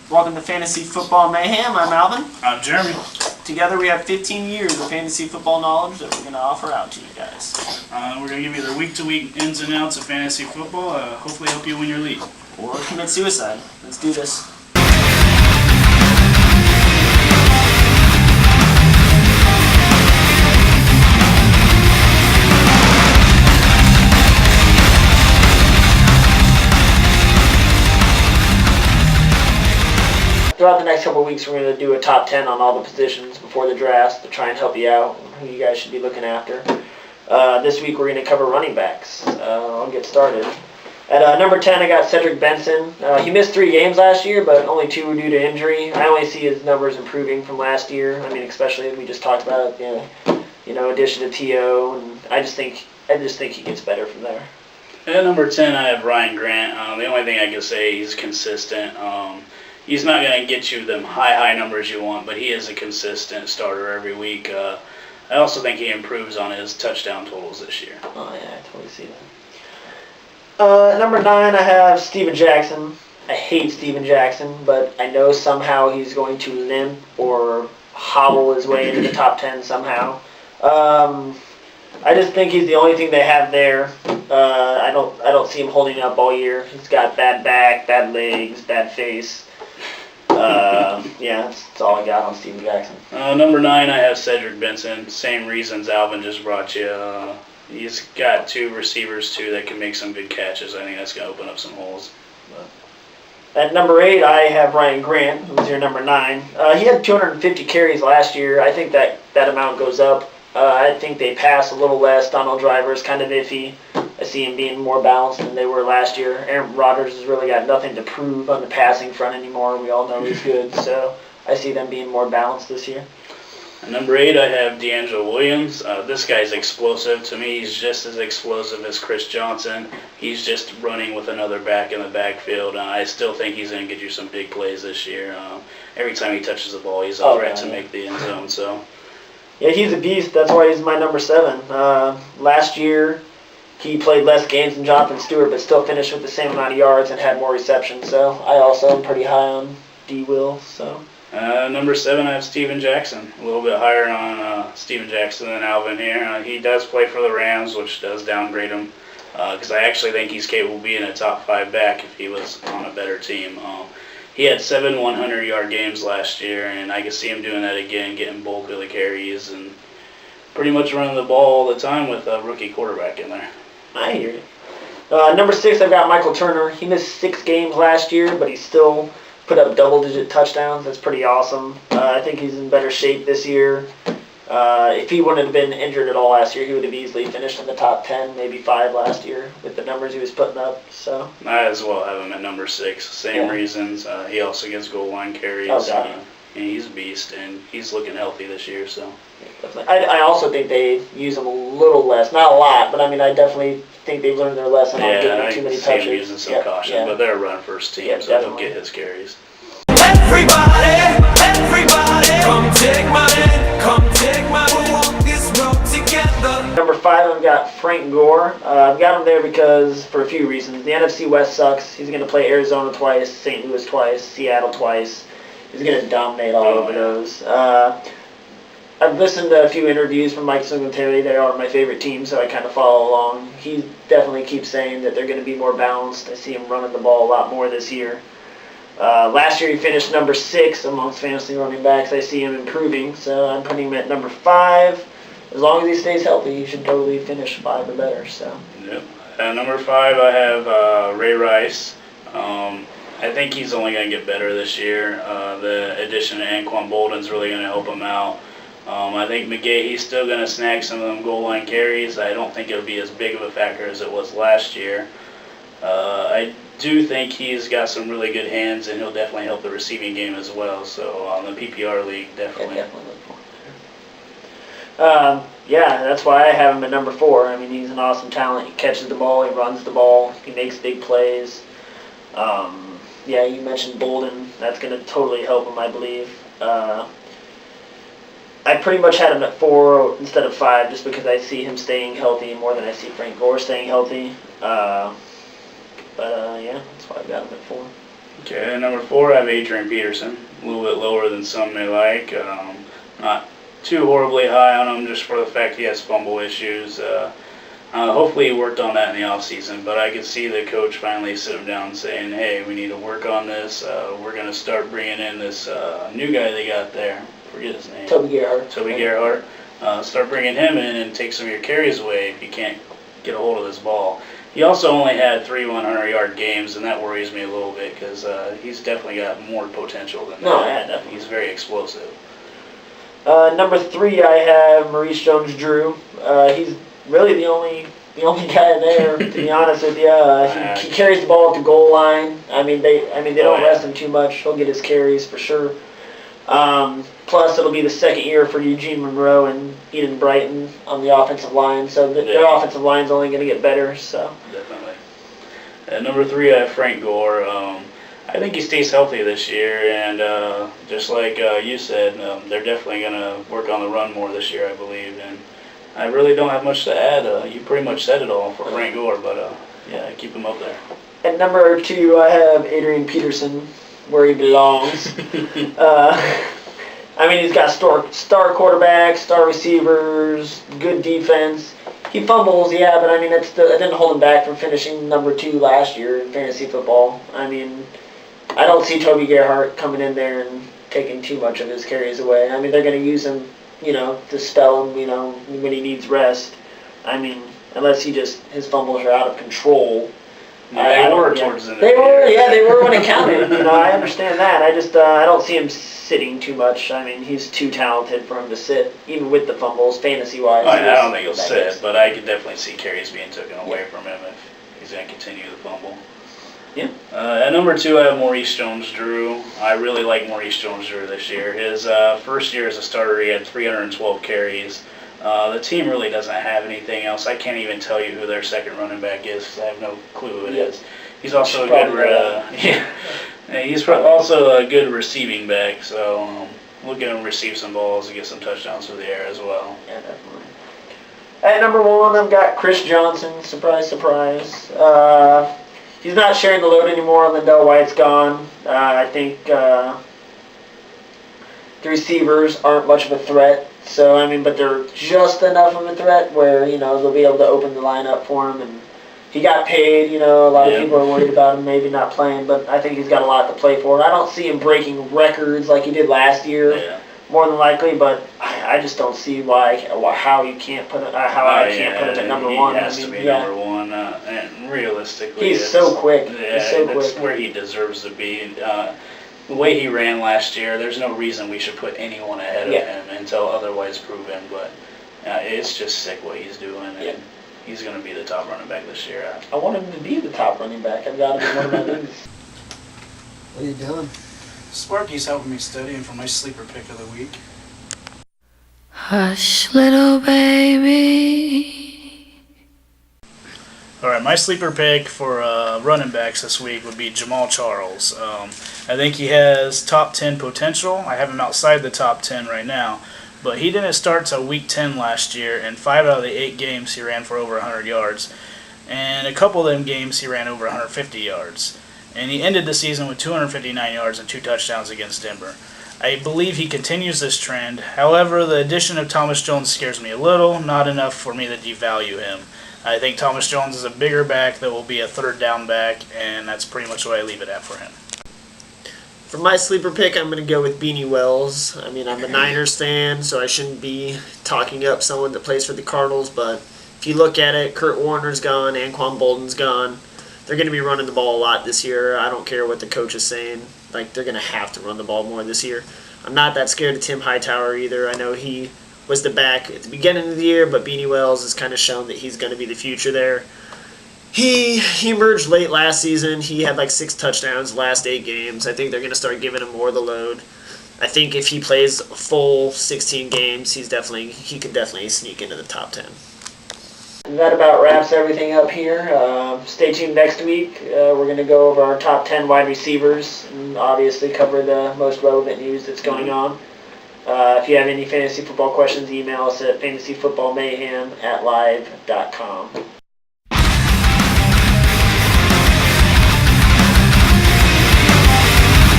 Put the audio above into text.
Welcome to Fantasy Football Mayhem. I'm Alvin. I'm Jeremy. Together we have 15 years of fantasy football knowledge that we're going to offer out to you guys. We're going to give you the week-to-week ins and outs of fantasy football, hopefully help you win your league. Or commit suicide. Let's do this. Throughout the next couple of weeks, we're going to do a top 10 on all the positions before the draft to try and help you out, who you guys should be looking after. This week, we're going to cover running backs. I'll get started. At number 10, I got Cedric Benson. He missed 3 games last year, but only 2 were due to injury. I only see his numbers improving from last year. I mean, especially we just talked about, addition to T.O., and I just think he gets better from there. At number 10, I have Ryan Grant. The only thing I can say, he's consistent. He's not going to get you them high numbers you want, but he is a consistent starter every week. I also think he improves on his touchdown totals this year. Oh, yeah, I totally see that. At number 9, I have Steven Jackson. I hate Steven Jackson, but I know somehow he's going to limp or hobble his way into the top 10 somehow. I just think he's the only thing they have there. I don't see him holding up all year. He's got bad back, bad legs, bad face. That's all I got on Steven Jackson. Number 9, I have Cedric Benson. Same reasons Alvin just brought you. He's got 2 receivers, too, that can make some good catches. I think that's going to open up some holes. At number 8, I have Ryan Grant, who's your number 9. He had 250 carries last year. I think that amount goes up. I think they pass a little less. Donald Driver is kind of iffy. I see him being more balanced than they were last year. Aaron Rodgers has really got nothing to prove on the passing front anymore. We all know he's good, so I see them being more balanced this year. At number 8, I have D'Angelo Williams. This guy's explosive. To me, he's just as explosive as Chris Johnson. He's just running with another back in the backfield. I still think he's going to get you some big plays this year. Every time he touches the ball, he's a threat to make the end zone. So, yeah, he's a beast. That's why he's my number 7. Last year, he played less games than Jonathan Stewart, but still finished with the same amount of yards and had more receptions. So I also am pretty high on D-Will. So. Number 7, I have Steven Jackson. A little bit higher on Steven Jackson than Alvin here. He does play for the Rams, which does downgrade him, because I actually think he's capable of being a top 5 back if he was on a better team. He had 7 100-yard games last year, and I can see him doing that again, getting bulk of the carries and pretty much running the ball all the time with a rookie quarterback in there. I hear you. Number 6, I've got Michael Turner. He missed 6 games last year, but he still put up double-digit touchdowns. That's pretty awesome. I think he's in better shape this year. If he wouldn't have been injured at all last year, he would have easily finished in the top 10, maybe 5 last year with the numbers he was putting up. So I as well have him at number 6. Same reasons. He also gets goal line carries. And he's a beast, and he's looking healthy this year. So I also think they use him a little less, not a lot, but I mean I definitely think they've learned their lesson on giving too many touches. Using some caution, but they're a run-first team, so they'll get his carries. Everybody, come take my hand, we'll walk this road together. Number 5, I've got Frank Gore. I've got him there because for a few reasons. The NFC West sucks. He's going to play Arizona twice, St. Louis twice, Seattle twice. He's going to dominate all over those. I've listened to a few interviews from Mike Singletary. They are my favorite team, so I kind of follow along. He definitely keeps saying that they're going to be more balanced. I see him running the ball a lot more this year. Last year he finished number 6 amongst fantasy running backs. I see him improving, so I'm putting him at number 5. As long as he stays healthy, he should totally finish 5 or better. So. Yep. At number 5, I have Ray Rice. I think he's only going to get better this year. The addition of Anquan Bolden's really going to help him out. I think McGahee's still going to snag some of them goal line carries. I don't think it'll be as big of a factor as it was last year. I do think he's got some really good hands, and he'll definitely help the receiving game as well. So on the PPR league, definitely. That's why I have him at number 4. I mean, he's an awesome talent. He catches the ball, he runs the ball, he makes big plays. You mentioned Bolden. That's going to totally help him, I believe. I pretty much had him at 4 instead of 5 just because I see him staying healthy more than I see Frank Gore staying healthy. That's why I got him at 4. Okay, at number 4, I have Adrian Peterson. A little bit lower than some may like. Not too horribly high on him, just for the fact he has fumble issues. Hopefully he worked on that in the offseason, but I could see the coach finally sit him down saying, hey, we need to work on this. We're going to start bringing in this new guy they got there. Forget his name. Toby Gerhart. Start bringing him in and take some of your carries away if you can't get a hold of this ball. He also only had 3 100-yard games, and that worries me a little bit because he's definitely got more potential than that. No, yeah, definitely. He's very explosive. Number 3, I have Maurice Jones-Drew. He's really the only guy there, to be honest with you. He carries the ball at the goal line. I mean, they don't rest him too much. He'll get his carries for sure. Plus, it'll be the second year for Eugene Monroe and Eden Brighton on the offensive line, so their offensive line's only going to get better. So definitely. At number 3, I have Frank Gore. I think he stays healthy this year, and just like you said, they're definitely going to work on the run more this year, I believe. And I really don't have much to add. You pretty much said it all for Frank Gore, but yeah, keep him up there. At number 2, I have Adrian Peterson, where he belongs. I mean, he's got star quarterbacks, star receivers, good defense. He fumbles, yeah, but I mean, it didn't hold him back from finishing number 2 last year in fantasy football. I mean, I don't see Toby Gerhart coming in there and taking too much of his carries away. I mean, they're going to use him, to spell him, when he needs rest. I mean, unless his fumbles are out of control. They were towards the end. They were when it counted. I understand that. I don't see him sitting too much. I mean, he's too talented for him to sit, even with the fumbles, fantasy-wise. I don't think he'll sit, but I could definitely see carries being taken away from him if he's going to continue the fumble. Yeah. At number 2, I have Maurice Jones-Drew. I really like Maurice Jones-Drew this year. His first year as a starter, he had 312 carries. The team really doesn't have anything else. I can't even tell you who their second running back is because I have no clue who it is. He's also he's also a good receiving back, so we'll get him receive some balls and get some touchdowns through the air as well. Yeah, definitely. At number 1, I've got Chris Johnson. Surprise, surprise. He's not sharing the load anymore. Lindell White's gone. I think the receivers aren't much of a threat. So, I mean, but they're just enough of a threat where, they'll be able to open the line up for him. And he got paid, a lot of people are worried about him maybe not playing, but I think he's got a lot to play for. I don't see him breaking records like he did last year, more than likely, but I just don't see how you can't put it, I can't put him at number 1. He has to be number 1, and realistically, he's so quick. That's where he deserves to be. The way he ran last year, there's no reason we should put anyone ahead of him until otherwise proven. But it's just sick what he's doing, and he's going to be the top running back this year. I want him to be the top running back. I've got him in one of my leagues. What are you doing? Sparky's helping me studying for my sleeper pick of the week. Hush, little baby. All right, my sleeper pick for running backs this week would be Jamal Charles. I think he has top 10 potential. I have him outside the top 10 right now, but he didn't start till week 10 last year, and 5 out of the 8 games he ran for over 100 yards. And a couple of them games he ran over 150 yards. And he ended the season with 259 yards and 2 touchdowns against Denver. I believe he continues this trend. However, the addition of Thomas Jones scares me a little, not enough for me to devalue him. I think Thomas Jones is a bigger back that will be a third down back, and that's pretty much what I leave it at for him. For my sleeper pick, I'm going to go with Beanie Wells. I mean, I'm a Niners fan, so I shouldn't be talking up someone that plays for the Cardinals, but if you look at it, Kurt Warner's gone, Anquan Bolden's gone. They're going to be running the ball a lot this year. I don't care what the coach is saying. Like, they're going to have to run the ball more this year. I'm not that scared of Tim Hightower either. I know he was the back at the beginning of the year, but Beanie Wells has kind of shown that he's going to be the future there. He emerged late last season. He had like 6 touchdowns the last 8 games. I think they're going to start giving him more of the load. I think if he plays a full 16 games, he could definitely sneak into the top 10. And that about wraps everything up here. Stay tuned next week. We're going to go over our top 10 wide receivers and obviously cover the most relevant news that's going on. If you have any fantasy football questions, email us at fantasyfootballmayhem@live.com.